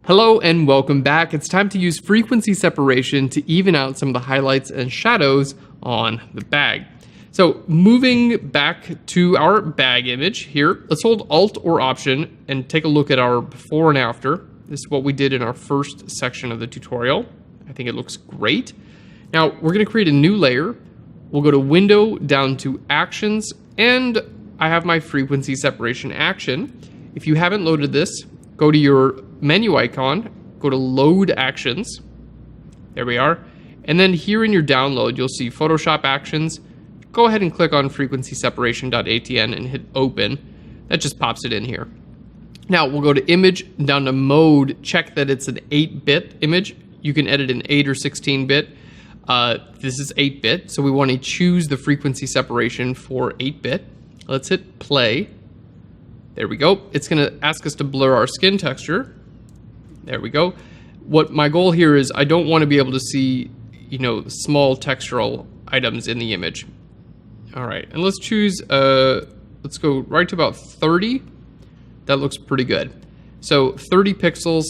Hello and welcome back. It's time to use frequency separation to even out some of the highlights and shadows on the bag. So moving back to our bag image here, let's hold Alt or Option and take a look at our before and after. This is what we did in our first section of the tutorial. I think it looks great. Now we're going to create a new layer. We'll go to Window, down to Actions, and I have my frequency separation action. If you haven't loaded this, go to your menu icon, go to Load Actions. There we are. And then here in your download, you'll see Photoshop Actions. Go ahead and click on frequency separation.atn and hit Open. That just pops it in here. Now we'll go to Image, down to Mode, check that it's an 8-bit image. You can edit an 8 or 16-bit. This is 8-bit, so we want to choose the frequency separation for 8-bit. Let's hit Play. There we go. It's going to ask us to blur our skin texture. There we go. What my goal here is, I don't want to be able to see, small textural items in the image. All right, and let's choose, let's go right to about 30. That looks pretty good. So 30 pixels,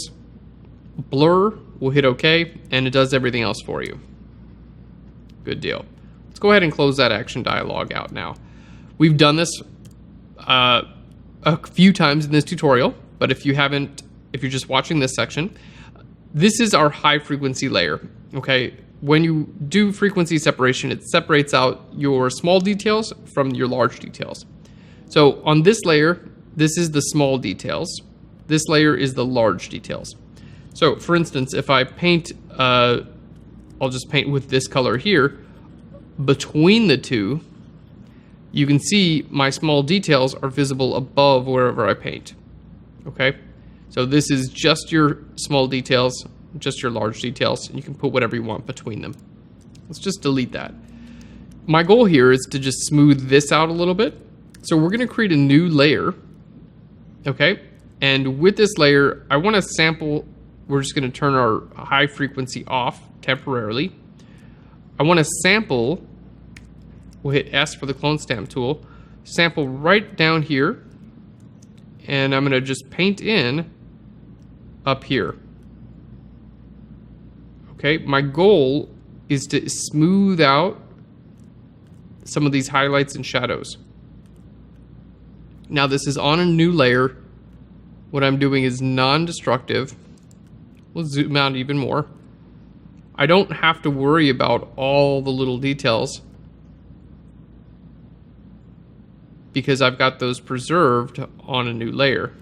blur, we'll hit OK, and it does everything else for you. Good deal. Let's go ahead and close that action dialog out now. We've done this a few times in this tutorial, but if you're just watching this section, this is our high frequency layer, okay? When you do frequency separation, it separates out your small details from your large details. So on this layer, this is the small details. This layer is the large details. So for instance, if I paint, I'll just paint with this color here, between the two, you can see my small details are visible above wherever I paint. Okay, so this is just your small details, just your large details, and you can put whatever you want between them. Let's just delete that. My goal here is to just smooth this out a little bit. So we're going to create a new layer. Okay, and with this layer, I want to sample. We're just going to turn our high frequency off temporarily. I want to sample. We'll hit S for the clone stamp tool, sample right down here, and I'm going to just paint in up here. Okay, my goal is to smooth out some of these highlights and shadows. Now this is on a new layer. What I'm doing is non-destructive. We'll zoom out even more. I don't have to worry about all the little details, because I've got those preserved on a new layer.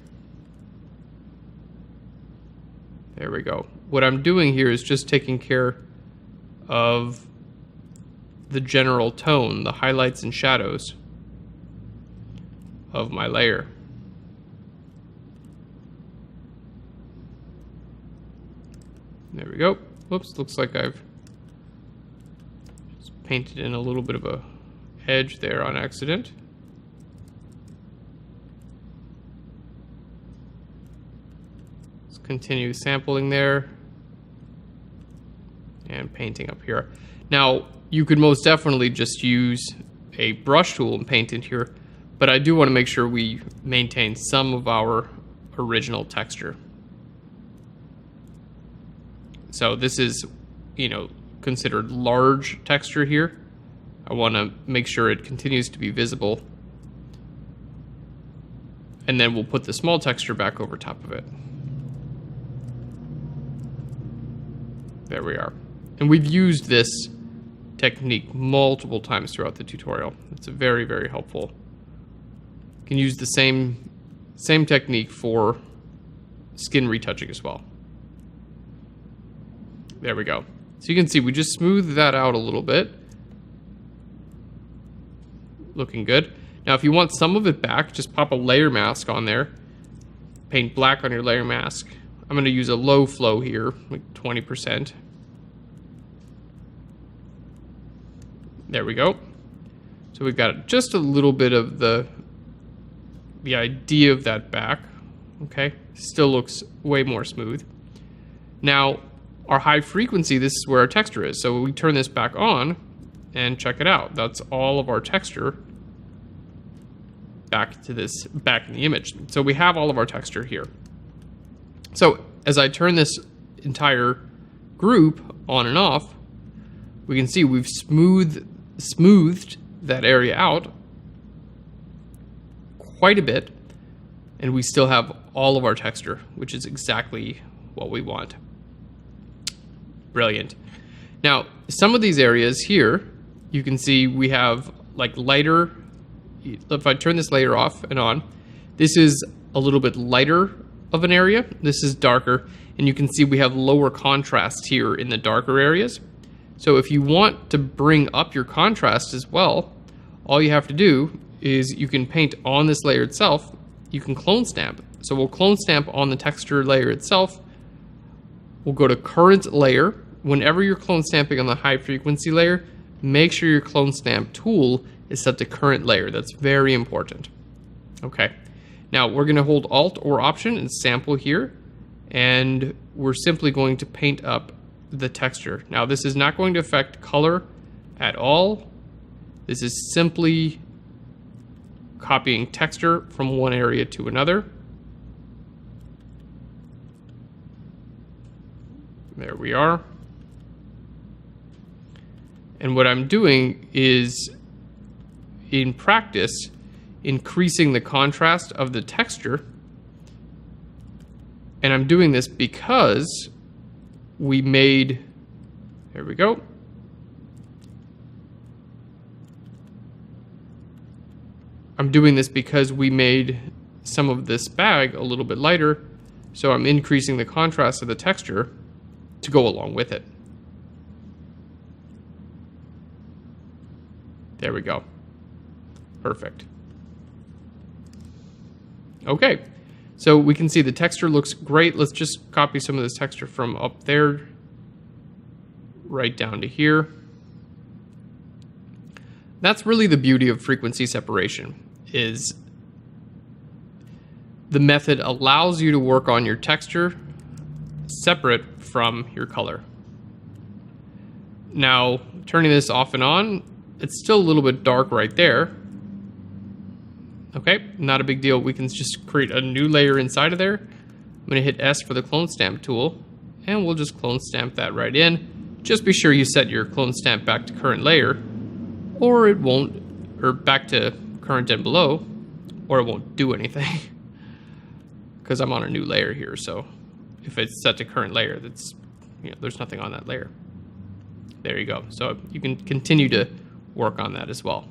There we go. What I'm doing here is just taking care of the general tone, the highlights and shadows of my layer. There we go. Whoops, looks like I've just painted in a little bit of a edge there on accident. Continue sampling there and painting up here. Now you could most definitely just use a brush tool and paint in here, but I do want to make sure we maintain some of our original texture. So this is, considered large texture here. I want to make sure it continues to be visible, and then we'll put the small texture back over top of it. There we are. And we've used this technique multiple times throughout the tutorial. It's very, very helpful. You can use the same technique for skin retouching as well. There we go. So you can see we just smoothed that out a little bit. Looking good. Now if you want some of it back, just pop a layer mask on there. Paint black on your layer mask. I'm going to use a low flow here, like 20%. There we go. So we've got just a little bit of the idea of that back. Okay, still looks way more smooth. Now, our high frequency, this is where our texture is. So we turn this back on and check it out. That's all of our texture back in the image. So we have all of our texture here. So as I turn this entire group on and off, we can see we've smoothed that area out quite a bit, and we still have all of our texture, which is exactly what we want. Brilliant. Now, some of these areas here, you can see we have like lighter. If I turn this layer off and on, this is a little bit lighter of an area. This is darker, and you can see we have lower contrast here in the darker areas. So if you want to bring up your contrast as well, all you have to do is you can paint on this layer itself. You can clone stamp. So we'll clone stamp on the texture layer itself. We'll go to current layer. Whenever you're clone stamping on the high frequency layer, make sure your clone stamp tool is set to current layer. That's very important. Okay. Now we're going to hold Alt or Option and sample here, and we're simply going to paint up the texture. Now this is not going to affect color at all. This is simply copying texture from one area to another. There we are. And what I'm doing is, in practice, increasing the contrast of the texture. And I'm doing this because we made, there we go. I'm doing this because we made some of this bag a little bit lighter, so I'm increasing the contrast of the texture to go along with it. There we go. Perfect. Okay, so we can see the texture looks great. Let's just copy some of this texture from up there right down to here. That's really the beauty of frequency separation, is the method allows you to work on your texture separate from your color. Now, turning this off and on, it's still a little bit dark right there. Okay, not a big deal. We can just create a new layer inside of there. I'm going to hit S for the clone stamp tool, and we'll just clone stamp that right in. Just be sure you set your clone stamp back to current layer, or it won't, or back to current and below, or it won't do anything. Because I'm on a new layer here, so if it's set to current layer, that's, you know, there's nothing on that layer. There you go. So you can continue to work on that as well.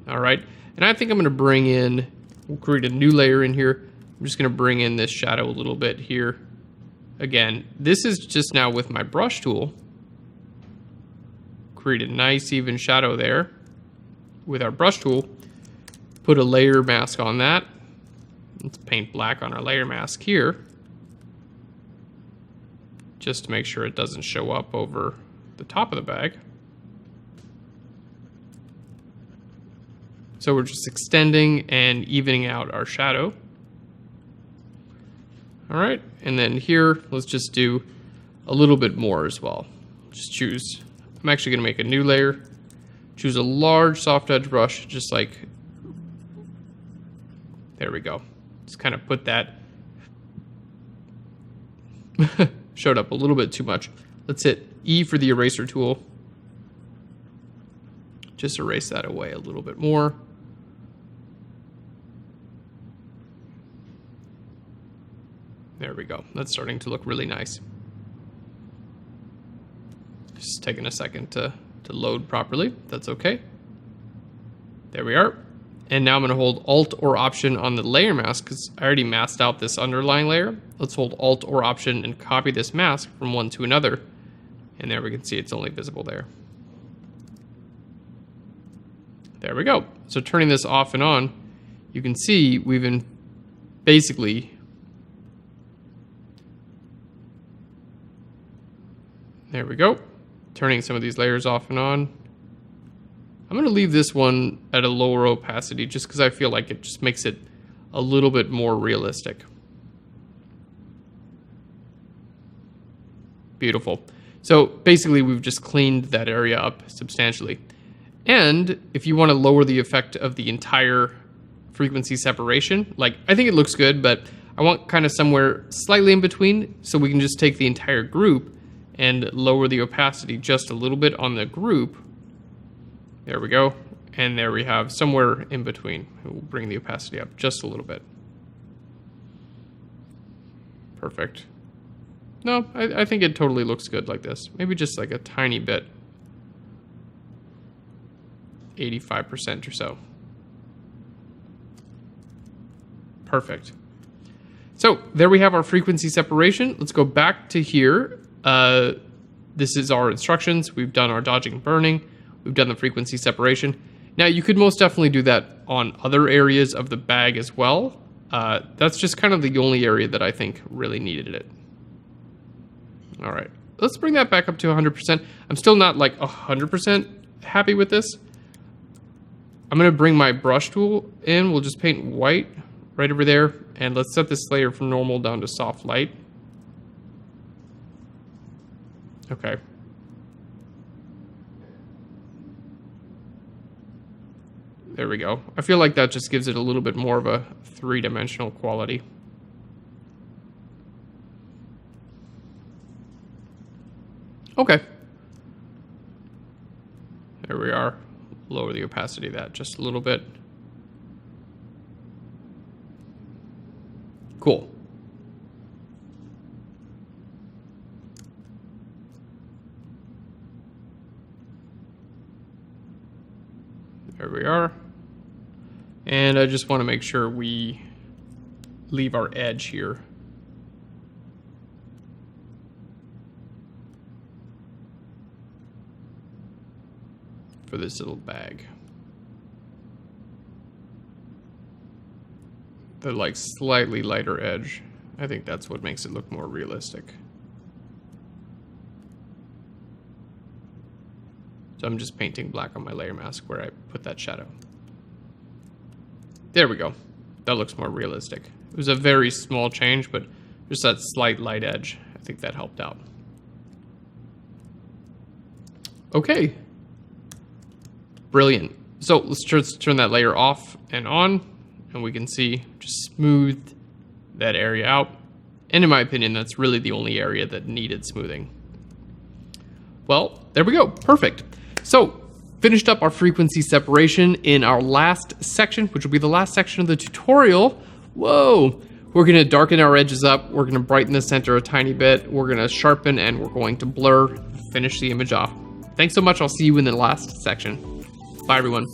All right, and I think I'm going to bring in, we'll create a new layer in here. I'm just going to bring in this shadow a little bit here. Again, this is just now with my brush tool. Create a nice even shadow there with our brush tool. Put a layer mask on that. Let's paint black on our layer mask here, just to make sure it doesn't show up over the top of the bag. So we're just extending and evening out our shadow. All right, and then here, let's just do a little bit more as well. Just choose, I'm actually gonna make a new layer. Choose a large soft edge brush, just like, there we go. Just kind of put that, showed up a little bit too much. Let's hit E for the eraser tool. Just erase that away a little bit more. There we go. That's starting to look really nice. Just taking a second to load properly. That's okay. There we are. And now I'm going to hold Alt or Option on the layer mask because I already masked out this underlying layer. Let's hold Alt or Option and copy this mask from one to another. And there we can see it's only visible there. There we go. So turning this off and on, you can see we've been basically, there we go. Turning some of these layers off and on. I'm going to leave this one at a lower opacity just because I feel like it just makes it a little bit more realistic. Beautiful. So basically we've just cleaned that area up substantially. And if you want to lower the effect of the entire frequency separation, like, I think it looks good, but I want kind of somewhere slightly in between, so we can just take the entire group and lower the opacity just a little bit on the group. There we go. And there we have somewhere in between. We'll bring the opacity up just a little bit. Perfect. No, I think it totally looks good like this. Maybe just like a tiny bit. 85% or so. Perfect. So there we have our frequency separation. Let's go back to here. This is our instructions. We've done our dodging and burning. We've done the frequency separation. Now you could most definitely do that on other areas of the bag as well. That's just kind of the only area that I think really needed it. All right, let's bring that back up to 100%. I'm still not like 100% happy with this. I'm gonna bring my brush tool in. We'll just paint white right over there. And let's set this layer from normal down to soft light. Okay. There we go. I feel like that just gives it a little bit more of a three-dimensional quality. Okay. There we are. Lower the opacity of that just a little bit. Cool. There we are. And I just want to make sure we leave our edge here. For this little bag. The like slightly lighter edge. I think that's what makes it look more realistic. So I'm just painting black on my layer mask where I put that shadow. There we go. That looks more realistic. It was a very small change, but just that slight light edge. I think that helped out. Okay. Brilliant. So let's just turn that layer off and on, and we can see just smooth that area out. And in my opinion, that's really the only area that needed smoothing. Well, there we go. Perfect. So finished up our frequency separation in our last section, which will be the last section of the tutorial. Whoa. We're going to darken our edges up. We're going to brighten the center a tiny bit. We're going to sharpen, and we're going to blur, finish the image off. Thanks so much. I'll see you in the last section. Bye, everyone.